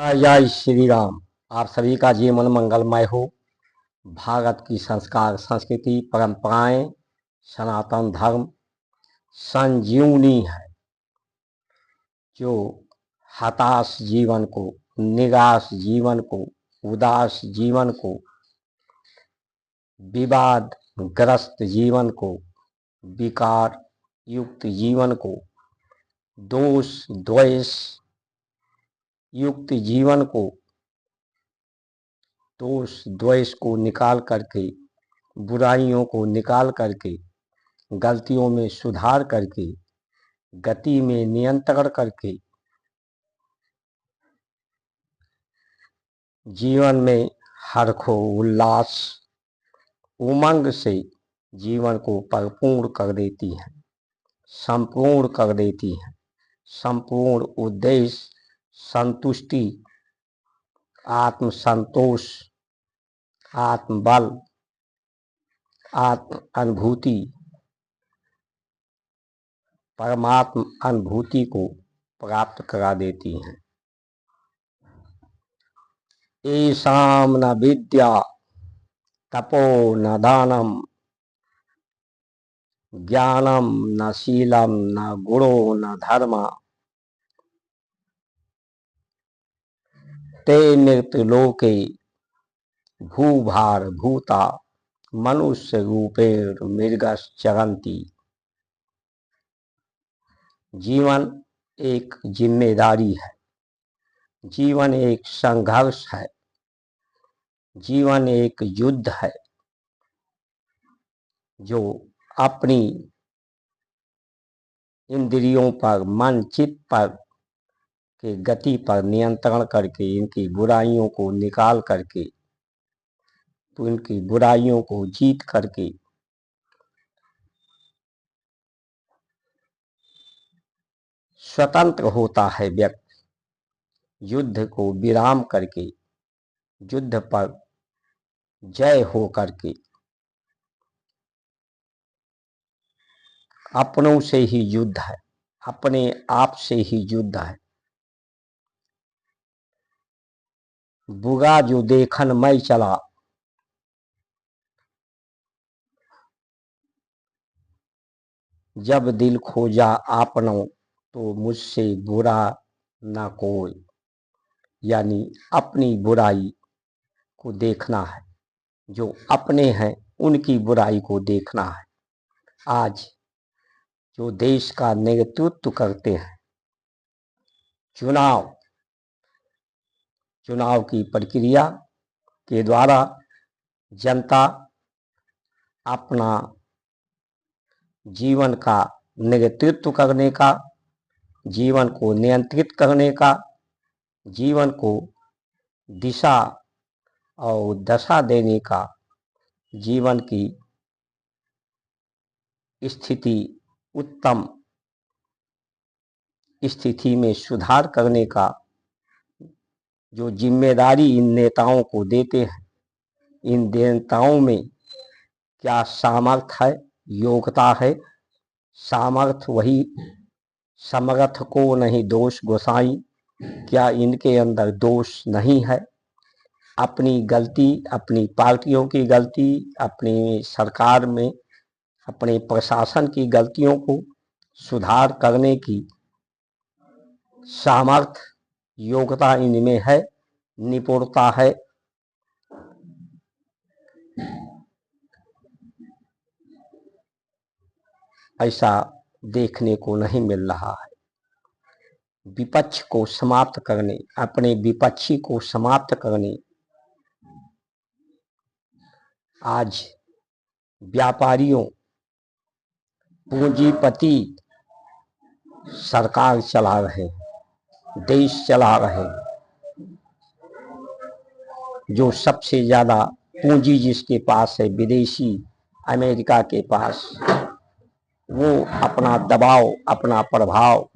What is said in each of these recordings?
जय श्री राम। आप सभी का जीवन मंगलमय हो। भारत की संस्कार, संस्कृति, परंपराएं, सनातन धर्म संजीवनी है जो हताश जीवन को, निराश जीवन को, उदास जीवन को, विवाद ग्रस्त जीवन को, विकार युक्त जीवन को, दोष द्वेष युक्त जीवन को, दोष द्वेष को निकाल करके, बुराइयों को निकाल करके, गलतियों में सुधार करके, गति में नियंत्रण करके, जीवन में हर्षो उल्लास उमंग से जीवन को परिपूर्ण कर देती है, संपूर्ण कर देती है। संपूर्ण उद्देश्य संतुष्टि, आत्म संतोष, आत्मबल, आत्म अनुभूति, परमात्म अनुभूति को प्राप्त करा देती हैं। येषां न विद्या तपो न दानम ज्ञानम न शीलम न गुणो न धर्म ते मृत्युलोके भूभार भूता मनुष्य रूपेण मृगश्चरन्ति। जीवन एक जिम्मेदारी है, जीवन एक संघर्ष है, जीवन एक युद्ध है जो अपनी इंद्रियों पर, मन चित्त पर के गति पर नियंत्रण करके, इनकी बुराइयों को निकाल करके, तो इनकी बुराइयों को जीत करके स्वतंत्र होता है व्यक्ति। युद्ध को विराम करके, युद्ध पर जय हो करके अपनों से ही युद्ध है, अपने आप से ही युद्ध है। बुरा जो देखन मैं चला, जब दिल खोजा आपनों तो मुझसे बुरा ना कोई। यानी अपनी बुराई को देखना है, जो अपने हैं उनकी बुराई को देखना है। आज जो देश का नेतृत्व करते हैं, चुनाव की प्रक्रिया के द्वारा जनता अपना जीवन का नेतृत्व करने का, जीवन को नियंत्रित करने का, जीवन को दिशा और दशा देने का, जीवन की स्थिति उत्तम स्थिति में सुधार करने का जो जिम्मेदारी इन नेताओं को देते हैं, इन नेताओं में क्या सामर्थ्य है, योग्यता है। सामर्थ्य वही समर्थ को नहीं दोष गोसाई। क्या इनके अंदर दोष नहीं है? अपनी गलती, अपनी पार्टियों की गलती, अपनी सरकार में अपने प्रशासन की गलतियों को सुधार करने की सामर्थ्य, योग्यता इनमें है, निपुणता है। ऐसा देखने को नहीं मिल रहा है। विपक्ष को समाप्त करने, अपने विपक्षी को समाप्त करने आज व्यापारियों, पूंजीपति सरकार चला रहे, देश चला रहे। जो सबसे ज्यादा पूंजी जिसके पास है, विदेशी, अमेरिका के पास, वो अपना दबाव, अपना प्रभाव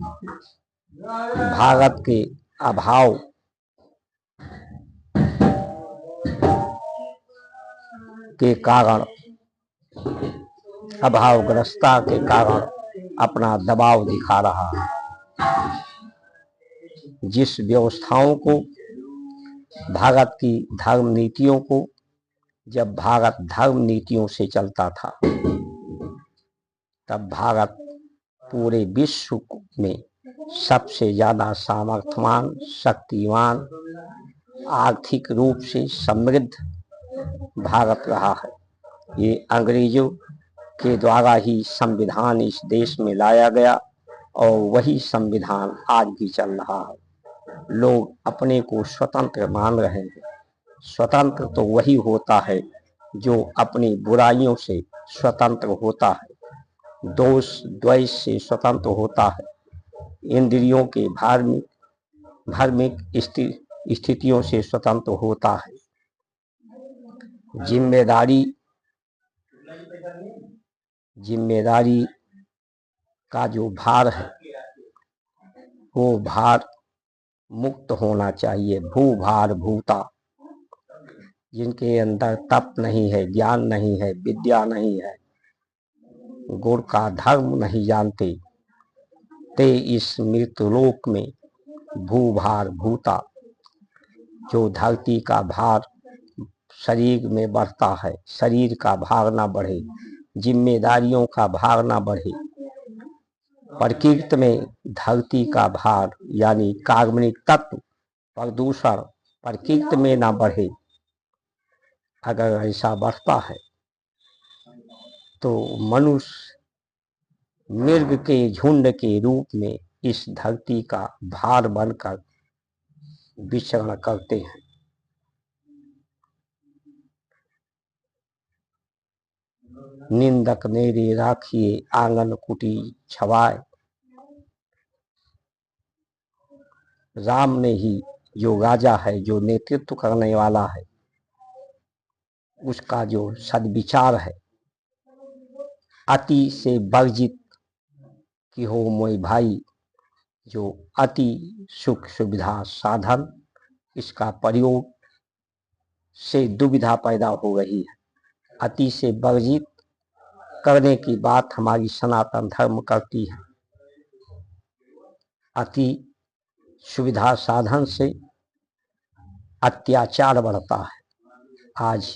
भारत के अभाव के कारण, अभावग्रस्ता के कारण अपना दबाव दिखा रहा है। जिस व्यवस्थाओं को भारत की धर्म नीतियों को, जब भारत धर्म नीतियों से चलता था तब भारत पूरे विश्व में सबसे ज्यादा सामर्थ्यवान, शक्तिवान, आर्थिक रूप से समृद्ध भारत रहा है। ये अंग्रेजों के द्वारा ही संविधान इस देश में लाया गया और वही संविधान आज भी चल रहा है। लोग अपने को स्वतंत्र मान रहे हैं। स्वतंत्र तो वही होता है जो अपनी बुराइयों से स्वतंत्र होता है, दोष द्वेष से स्वतंत्र होता है, इंद्रियों के धार्मिक स्थितियों से स्वतंत्र होता है। जिम्मेदारी का जो भार है वो भार मुक्त होना चाहिए। भूभार भूता, जिनके अंदर तप नहीं है, ज्ञान नहीं है, विद्या नहीं है, गुण का धर्म नहीं जानते, ते इस मृत्युलोक में भूभार भूता। जो धरती का भार शरीर में बढ़ता है, शरीर का भार ना बढ़े, जिम्मेदारियों का भार ना बढ़े, प्रकृति में धरती का भार यानी कार्बनिक तत्व प्रदूषण प्रकृति में ना बढ़े, अगर ऐसा बढ़ता है तो मनुष्य मृग के झुंड के रूप में इस धरती का भार बनकर विचरण करते हैं। निंदक नेरे राखिए आंगन कुटी छवाए। राम ने ही जो राजा है, जो नेतृत्व करने वाला है, उसका जो सद्विचार है, अति से वर्जित कि हो मोय भाई, जो अति सुख सुविधा साधन, इसका प्रयोग से दुविधा पैदा हो रही है। अति से वर्जित करने की बात हमारी सनातन धर्म करती है। अति सुविधा साधन से अत्याचार बढ़ता है। आज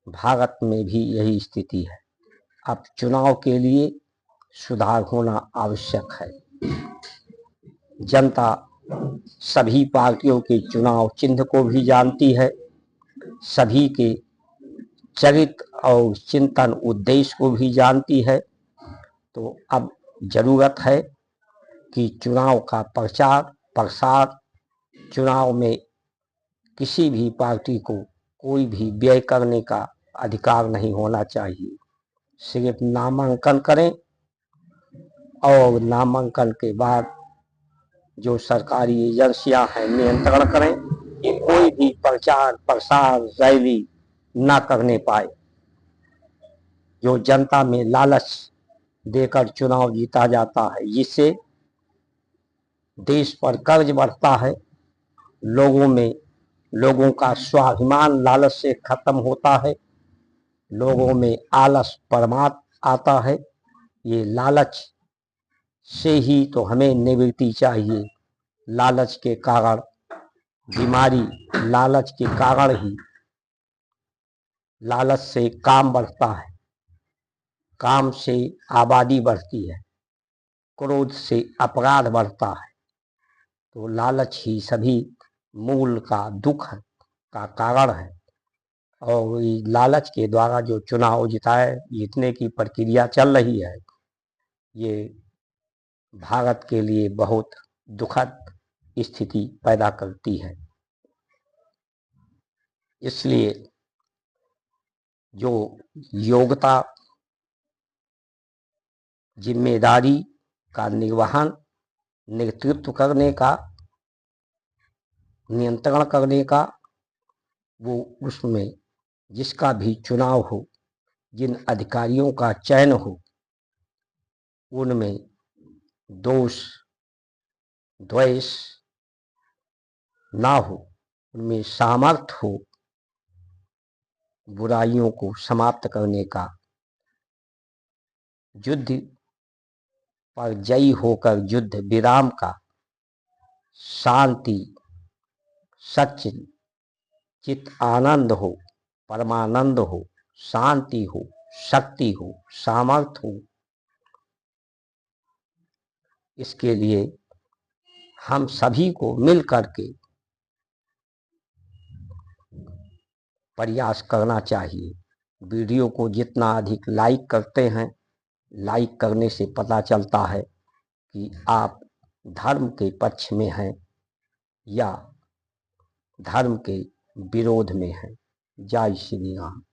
भारत में भी यही स्थिति है। अब चुनाव के लिए सुधार होना आवश्यक है। जनता सभी पार्टियों के चुनाव चिन्ह को भी जानती है, सभी के चरित्र और चिंतन उद्देश्य को भी जानती है। तो अब जरूरत है कि चुनाव का प्रचार प्रसार, चुनाव में किसी भी पार्टी को कोई भी व्यय करने का अधिकार नहीं होना चाहिए। सिर्फ नामांकन करें और नामांकन के बाद जो सरकारी एजेंसियां हैं नियंत्रण करें कि कोई भी प्रचार प्रसार रैली ना करने पाए। जो जनता में लालच देकर चुनाव जीता जाता है, जिससे देश पर कर्ज बढ़ता है, लोगों का स्वाभिमान लालच से खत्म होता है, लोगों में आलस प्रमाद आता है। ये लालच से ही तो हमें निवृत्ति चाहिए। लालच के कारण बीमारी, लालच के कारण ही लालच से काम बढ़ता है, काम से आबादी बढ़ती है, क्रोध से अपराध बढ़ता है। तो लालच ही सभी मूल का दुख का कारण है। और लालच के द्वारा जो चुनाव जीतने की प्रक्रिया चल रही है, ये भारत के लिए बहुत दुखद स्थिति पैदा करती है। इसलिए जो योग्यता, जिम्मेदारी का निर्वहन, नेतृत्व करने का, नियंत्रण करने का, वो उसमें जिसका भी चुनाव हो, जिन अधिकारियों का चयन हो, उनमें दोष द्वेष ना हो, उनमें सामर्थ्य हो बुराइयों को समाप्त करने का, युद्ध पर जयी होकर युद्ध विराम का, शांति, सत्य चित आनंद हो, परमानंद हो, शांति हो, शक्ति हो, सामर्थ्य हो। इसके लिए हम सभी को मिल करके प्रयास करना चाहिए। वीडियो को जितना अधिक लाइक करते हैं, लाइक करने से पता चलता है कि आप धर्म के पक्ष में हैं या धर्म के विरोध में हैं। जय श्री राम।